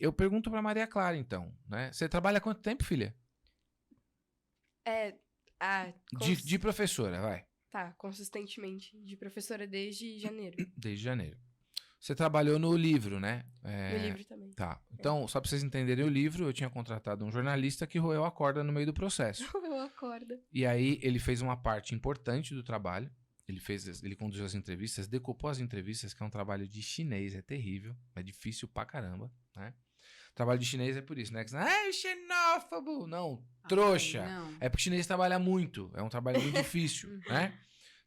eu pergunto pra Maria Clara, então, né? Você trabalha há quanto tempo, filha? De professora, vai. Tá, consistentemente. De professora desde janeiro. Desde janeiro. Você trabalhou no livro, né? No livro também. Tá. Então, só pra vocês entenderem o livro, eu tinha contratado um jornalista que roeu a corda no meio do processo. Eu acordo. E aí, ele fez uma parte importante do trabalho. Ele conduziu as entrevistas, decupou as entrevistas, que é um trabalho de chinês, é terrível, é difícil pra caramba, né? Trabalho de chinês é por isso, né? Que, xenófobo! Não, trouxa! Não. É porque o chinês trabalha muito, é um trabalho muito difícil, né?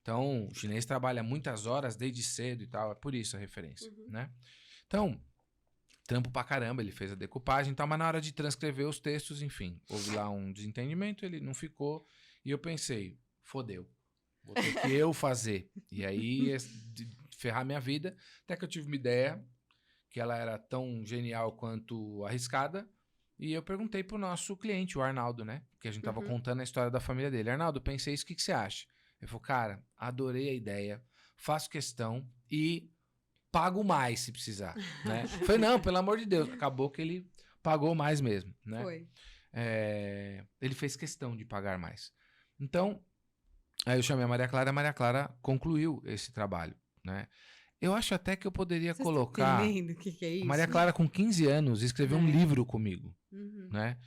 Então, o chinês trabalha muitas horas desde cedo e tal, é por isso a referência, né? Então, trampo pra caramba, ele fez a decupagem e tal, mas na hora de transcrever os textos, enfim, houve lá um desentendimento, ele não ficou, e eu pensei, fodeu, vou ter que eu fazer. E aí, ferrar minha vida, até que eu tive uma ideia, que ela era tão genial quanto arriscada, e eu perguntei pro nosso cliente, o Arnaldo, né? Que a gente tava contando a história da família dele. Arnaldo, pensei isso, o que você acha? Ele falou, cara, adorei a ideia, faço questão e pago mais se precisar, né? Eu falei, não, pelo amor de Deus. Acabou que ele pagou mais mesmo, né? Foi. Ele fez questão de pagar mais. Então, aí eu chamei a Maria Clara concluiu esse trabalho, né? Eu acho até que eu poderia colocar... Vocês estão entendendo o que é isso? A Maria Clara, com 15 anos, escreveu um livro comigo, né?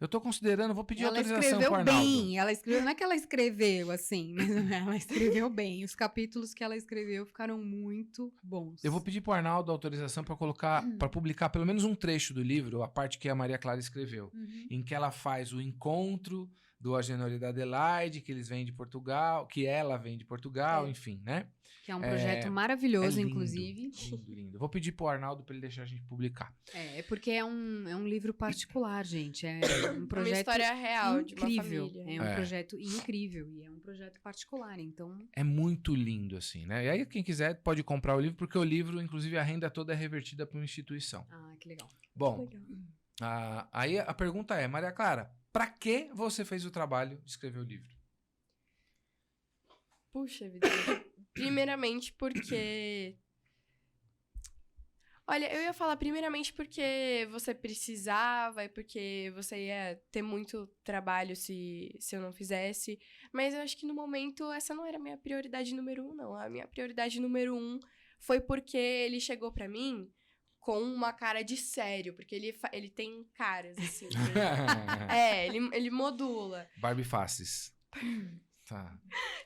Eu tô considerando, vou pedir autorização pro Arnaldo. Ela escreveu, não é que ela escreveu assim, mas ela escreveu bem. Os capítulos que ela escreveu ficaram muito bons. Eu vou pedir pro Arnaldo autorização para colocar, para publicar pelo menos um trecho do livro, a parte que a Maria Clara escreveu, em que ela faz o encontro do Agenor e da Adelaide, que eles vêm de Portugal, que ela vem de Portugal, enfim, né? Que é um projeto maravilhoso, lindo, inclusive. Lindo, lindo. Vou pedir pro Arnaldo para ele deixar a gente publicar. É porque é um livro particular, gente. É um projeto uma história real incrível. De uma família. É um projeto incrível e é um projeto particular, então... É muito lindo, assim, né? E aí quem quiser pode comprar o livro, porque o livro, inclusive, a renda toda é revertida para uma instituição. Ah, que legal. Bom, aí a pergunta é, Maria Clara, para que você fez o trabalho de escrever o livro? Puxa vida. Primeiramente porque... Olha, eu ia falar primeiramente porque você precisava e porque você ia ter muito trabalho se eu não fizesse. Mas eu acho que no momento essa não era a minha prioridade número 1, não. A minha prioridade número 1 foi porque ele chegou pra mim com uma cara de sério. Porque ele tem caras, assim. Ele modula. Barbie Faces. Tá.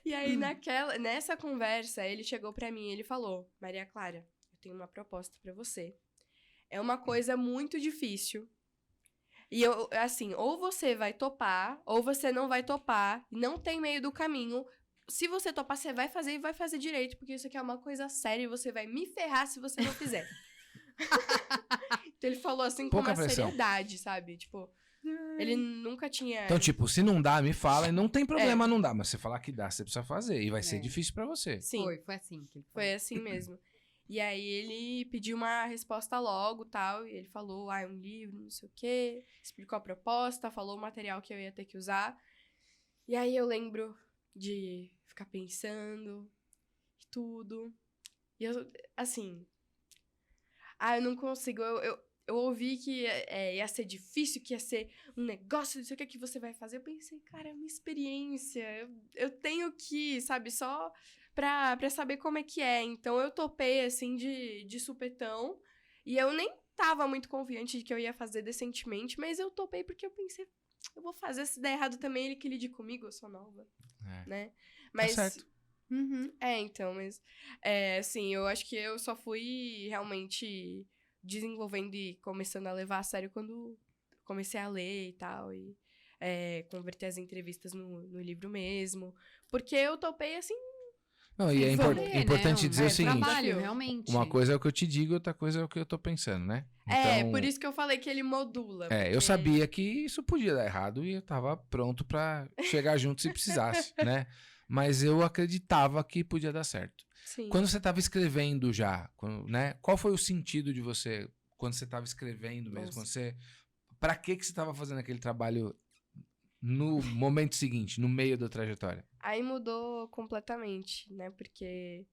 E aí, nessa conversa, ele chegou pra mim e ele falou, Maria Clara, eu tenho uma proposta pra você. É uma coisa muito difícil. E eu, assim, ou você vai topar, ou você não vai topar. Não tem meio do caminho. Se você topar, você vai fazer e vai fazer direito, porque isso aqui é uma coisa séria e você vai me ferrar se você não fizer. Então ele falou assim com uma seriedade, sabe? Tipo, ele nunca tinha... Então, tipo, se não dá, me fala. E não tem problema não dá. Mas você falar que dá, você precisa fazer. E vai ser difícil pra você. Sim. Foi assim que ele falou. Foi assim mesmo. E aí ele pediu uma resposta logo, tal, e ele falou, é um livro, não sei o quê, explicou a proposta, falou o material que eu ia ter que usar. E aí eu lembro de ficar pensando e tudo. E eu, assim... eu não consigo, eu ouvi que ia ser difícil, que ia ser um negócio, não sei o que você vai fazer. Eu pensei, cara, é uma experiência. Eu tenho que, sabe, só pra saber como é que é. Então, eu topei, assim, de supetão. E eu nem tava muito confiante de que eu ia fazer decentemente, mas eu topei porque eu pensei, eu vou fazer, se der errado também, ele que lide comigo, eu sou nova, né? Mas... Tá certo. Então, mas... assim, eu acho que eu só fui realmente... desenvolvendo e começando a levar a sério quando comecei a ler e tal, e converter as entrevistas no livro mesmo, porque eu topei assim... Não, e é importante dizer o seguinte, trabalho, realmente. Uma coisa é o que eu te digo, outra coisa é o que eu tô pensando, né? Então, por isso que eu falei que ele modula. Eu sabia que isso podia dar errado e eu tava pronto pra chegar junto se precisasse, né? Mas eu acreditava que podia dar certo. Sim. Quando você estava escrevendo já, né? Qual foi o sentido de você, quando você estava escrevendo mesmo? Pra que você estava fazendo aquele trabalho no momento seguinte, no meio da trajetória? Aí mudou completamente, né? Porque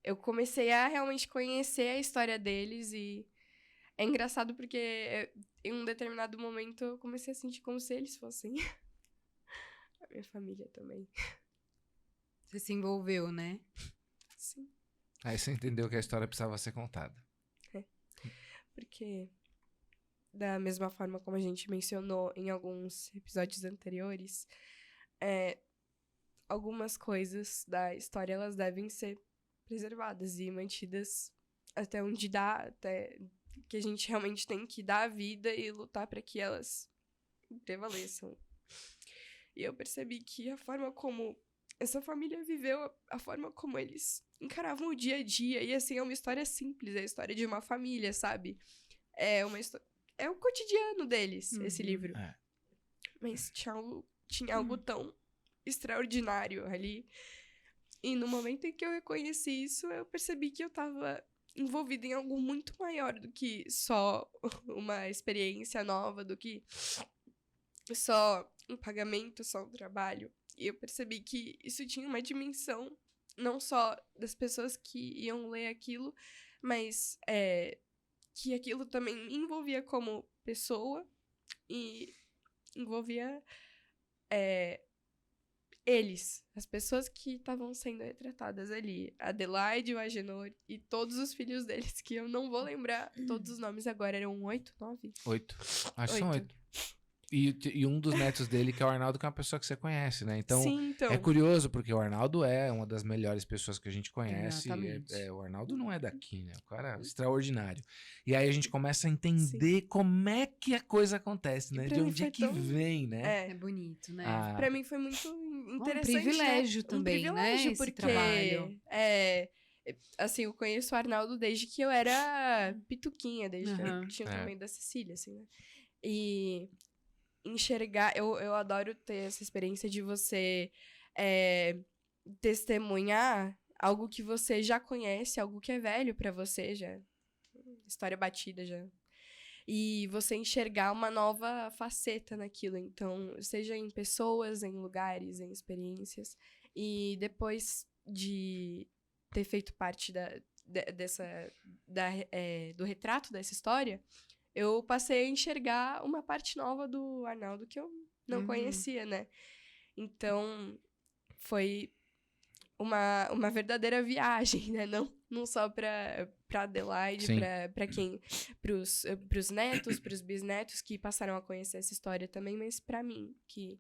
eu comecei a realmente conhecer a história deles e É engraçado porque em um determinado momento eu comecei a sentir como se eles fossem a minha família também. Você se envolveu, né? Sim. Aí você entendeu que a história precisava ser contada. Porque, da mesma forma como a gente mencionou em alguns episódios anteriores, algumas coisas da história, elas devem ser preservadas e mantidas até onde dá, até que a gente realmente tem que dar a vida e lutar para que elas prevaleçam. E eu percebi que a forma como essa família viveu, a forma como eles encaravam o dia a dia, e assim, é uma história simples, é a história de uma família, sabe? É o cotidiano deles, esse livro. É. Mas tinha algo tão extraordinário ali. E no momento em que eu reconheci isso, eu percebi que eu tava envolvida em algo muito maior do que só uma experiência nova, do que só um pagamento, só um trabalho. E eu percebi que isso tinha uma dimensão, não só das pessoas que iam ler aquilo, mas que aquilo também me envolvia como pessoa e envolvia eles, as pessoas que estavam sendo retratadas ali. A Adelaide, o Agenor e todos os filhos deles, que eu não vou lembrar todos os nomes agora. Eram 8, 9? 8. Acho que são 8. E um dos netos dele, que é o Arnaldo, que é uma pessoa que você conhece, né? Então, Sim, então. é curioso, porque o Arnaldo é uma das melhores pessoas que a gente conhece. Exatamente. O Arnaldo não é daqui, né? O cara é extraordinário. E aí a gente começa a entender como é que a coisa acontece, né? De onde é que vem, né? É bonito, né? Pra mim foi muito interessante. Um privilégio também, privilégio, né? Esse porque, trabalho. assim, eu conheço o Arnaldo desde que eu era pituquinha, desde que eu tinha o É. tamanho da Cecília, assim, né? E enxergar, eu adoro ter essa experiência de você testemunhar algo que você já conhece, algo que é velho pra você, já história batida já. E você enxergar uma nova faceta naquilo. Então, seja em pessoas, em lugares, em experiências. E depois de ter feito parte do retrato dessa história, eu passei a enxergar uma parte nova do Arnaldo que eu não conhecia, né? Então, foi uma verdadeira viagem, né? Não só pra Adelaide, pros netos, pros bisnetos que passaram a conhecer essa história também, mas pra mim, que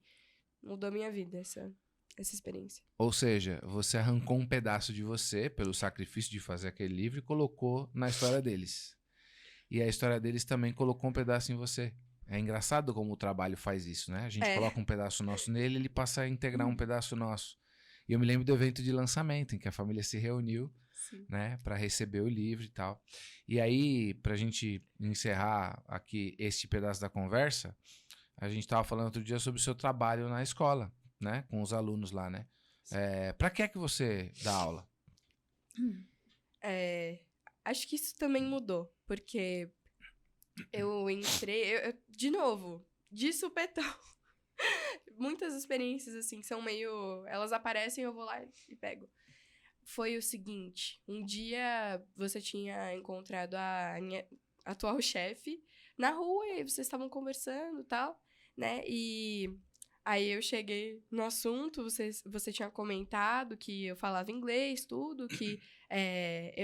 mudou minha vida essa experiência. Ou seja, você arrancou um pedaço de você, pelo sacrifício de fazer aquele livro, e colocou na história deles. E a história deles também colocou um pedaço em você. É engraçado como o trabalho faz isso, né? A gente coloca um pedaço nosso nele, ele passa a integrar um pedaço nosso. E eu me lembro do evento de lançamento, em que a família se reuniu, né, para receber o livro e tal. E aí, pra gente encerrar aqui este pedaço da conversa, a gente tava falando outro dia sobre o seu trabalho na escola, né, com os alunos lá, né? Pra que é que você dá aula? Acho que isso também mudou, porque eu entrei, de novo, de supetão. Muitas experiências, assim, são meio... Elas aparecem, eu vou lá e pego. Foi o seguinte, um dia você tinha encontrado a minha atual chefe na rua, e aí vocês estavam conversando e tal, né? E aí eu cheguei no assunto, você tinha comentado que eu falava inglês, tudo, que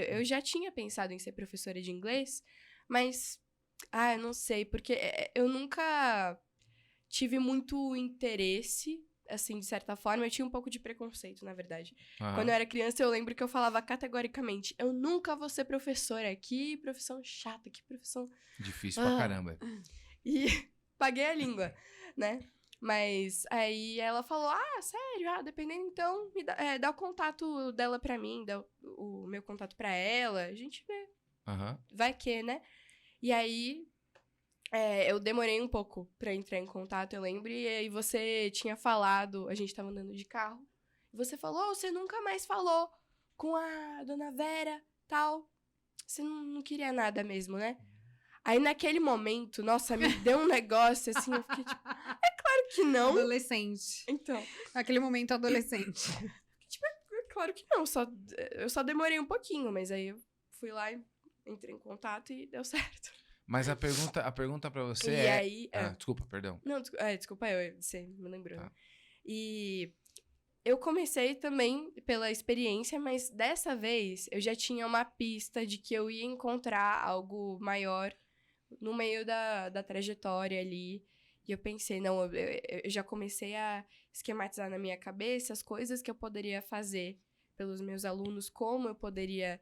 eu já tinha pensado em ser professora de inglês, mas, eu não sei, porque eu nunca tive muito interesse, assim, de certa forma. Eu tinha um pouco de preconceito, na verdade. Quando eu era criança, eu lembro que eu falava categoricamente, eu nunca vou ser professora. Que profissão chata, que profissão... Difícil pra caramba. E paguei a língua, né? Mas aí ela falou, sério? Dependendo, então, dá o contato dela pra mim, dá o meu contato pra ela, a gente vê. Vai que, né? E aí... eu demorei um pouco pra entrar em contato, eu lembro. E aí você tinha falado, a gente tava andando de carro. E você falou, você nunca mais falou com a dona Vera, tal. Você não queria nada mesmo, né? Aí naquele momento, nossa, me deu um negócio assim, eu fiquei tipo, é claro que não. Adolescente. Então. Naquele momento, adolescente. Tipo, é claro que não, eu só demorei um pouquinho, mas aí eu fui lá e entrei em contato e deu certo. Mas a pergunta pra você E é... aí... desculpa, perdão. Não, desculpa você me lembrou. Tá. Né? E eu comecei também pela experiência, mas dessa vez eu já tinha uma pista de que eu ia encontrar algo maior no meio da trajetória ali. E eu pensei, não, eu já comecei a esquematizar na minha cabeça as coisas que eu poderia fazer pelos meus alunos, como eu poderia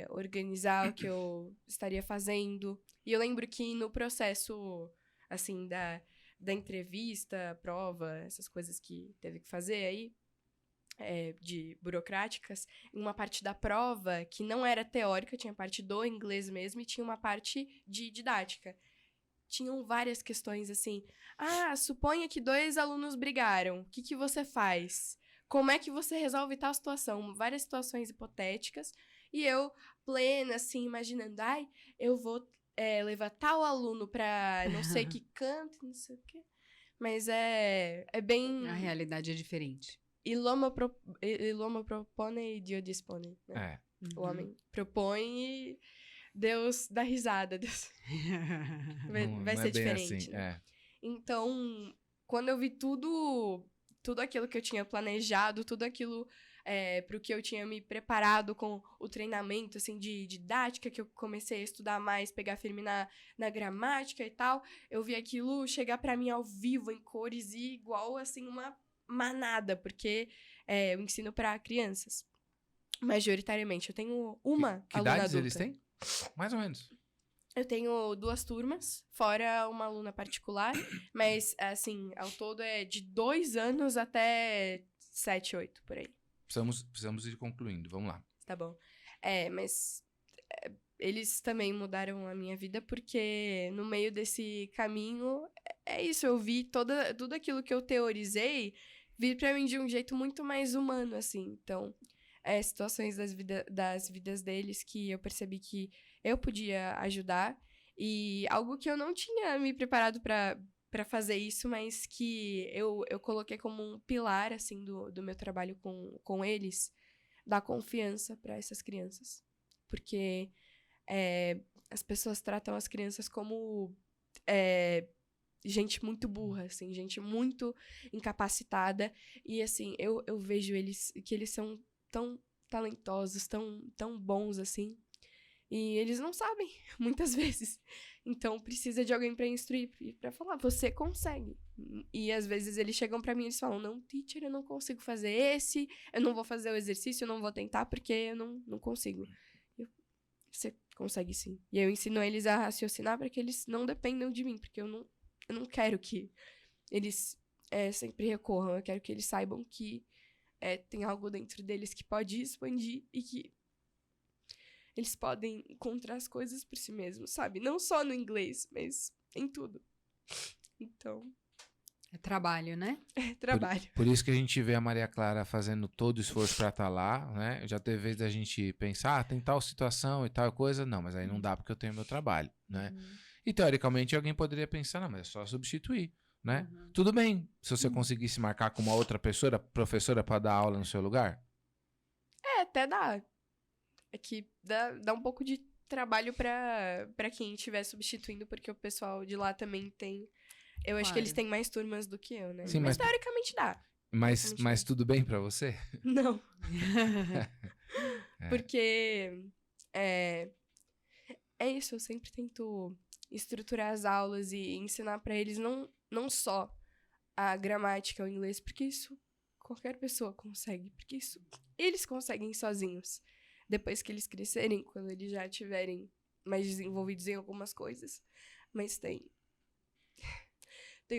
organizar o que eu estaria fazendo. E eu lembro que no processo, assim, da entrevista, prova, essas coisas que teve que fazer aí, de burocráticas, uma parte da prova que não era teórica, tinha parte do inglês mesmo e tinha uma parte de didática. Tinham várias questões assim, suponha que 2 alunos brigaram, o que você faz? Como é que você resolve tal situação? Várias situações hipotéticas, e eu, plena, assim, imaginando, eu vou levar tal aluno pra não sei que canto, não sei o quê. Mas é bem... A realidade é diferente. L'uomo propone e Dio dispone, né? O homem propõe e Deus dá risada. Deus... vai ser diferente. Assim, né? Então, quando eu vi tudo aquilo que eu tinha planejado, tudo aquilo pro que eu tinha me preparado com o treinamento, assim, de didática, que eu comecei a estudar mais, pegar firme na gramática e tal, eu vi aquilo chegar pra mim ao vivo, em cores, e igual, assim, uma manada, porque eu ensino pra crianças, majoritariamente. Eu tenho uma que aluna idades adulta. eles têm? Mais ou menos. Eu tenho 2 turmas, fora uma aluna particular, mas, assim, ao todo é de 2 anos até 7, 8, por aí. Precisamos ir concluindo, vamos lá. Tá bom. Mas eles também mudaram a minha vida, porque no meio desse caminho, é isso, eu vi tudo aquilo que eu teorizei vir pra mim de um jeito muito mais humano, assim. Então, situações das vidas deles que eu percebi que eu podia ajudar, e algo que eu não tinha me preparado pra fazer isso, mas que eu coloquei como um pilar, assim, do meu trabalho com eles, dar confiança pra essas crianças. Porque as pessoas tratam as crianças como gente muito burra, assim, gente muito incapacitada, e, assim, eu vejo que eles são tão talentosos, tão bons, assim, e eles não sabem, muitas vezes. Então, precisa de alguém pra instruir, pra falar, você consegue. E, às vezes, eles chegam pra mim e eles falam, não, teacher, eu não consigo fazer esse, eu não vou fazer o exercício, eu não vou tentar, porque eu não consigo. Você consegue sim. E eu ensino eles a raciocinar pra que eles não dependam de mim, porque eu não quero que eles sempre recorram, eu quero que eles saibam que tem algo dentro deles que pode expandir e que eles podem encontrar as coisas por si mesmos, sabe? Não só no inglês, mas em tudo. Então... É trabalho, né? É trabalho. Por isso que a gente vê a Maria Clara fazendo todo o esforço pra estar lá, né? Já teve vez da gente pensar, tem tal situação e tal coisa. Não, mas aí não dá porque eu tenho meu trabalho, né? E teoricamente alguém poderia pensar, não, mas é só substituir, né? Tudo bem se você conseguisse marcar com uma outra professora pra dar aula no seu lugar? Até dá. É que dá um pouco de trabalho pra quem estiver substituindo, porque o pessoal de lá também tem... Eu acho que eles têm mais turmas do que eu, né? Sim, mas teoricamente dá. Mas tudo bem pra você? Não. Porque é isso, eu sempre tento estruturar as aulas e ensinar pra eles não só a gramática, o inglês, porque isso qualquer pessoa consegue, porque isso eles conseguem sozinhos. Depois que eles crescerem, quando eles já estiverem mais desenvolvidos em algumas coisas. Mas tem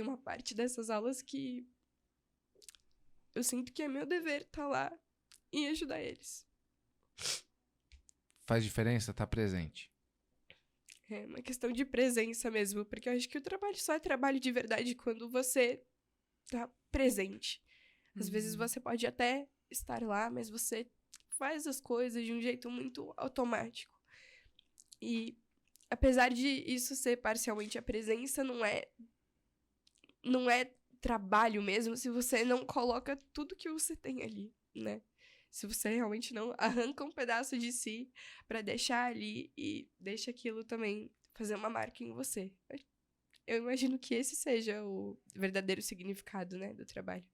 uma parte dessas aulas que eu sinto que é meu dever estar lá e ajudar eles. Faz diferença estar presente? É uma questão de presença mesmo, porque eu acho que o trabalho só é trabalho de verdade quando você tá presente. Às vezes você pode até estar lá, mas você faz as coisas de um jeito muito automático. E apesar de isso ser parcialmente a presença, não é trabalho mesmo se você não coloca tudo que você tem ali, né? Se você realmente não arranca um pedaço de si pra deixar ali e deixa aquilo também fazer uma marca em você. Eu imagino que esse seja o verdadeiro significado, né, do trabalho.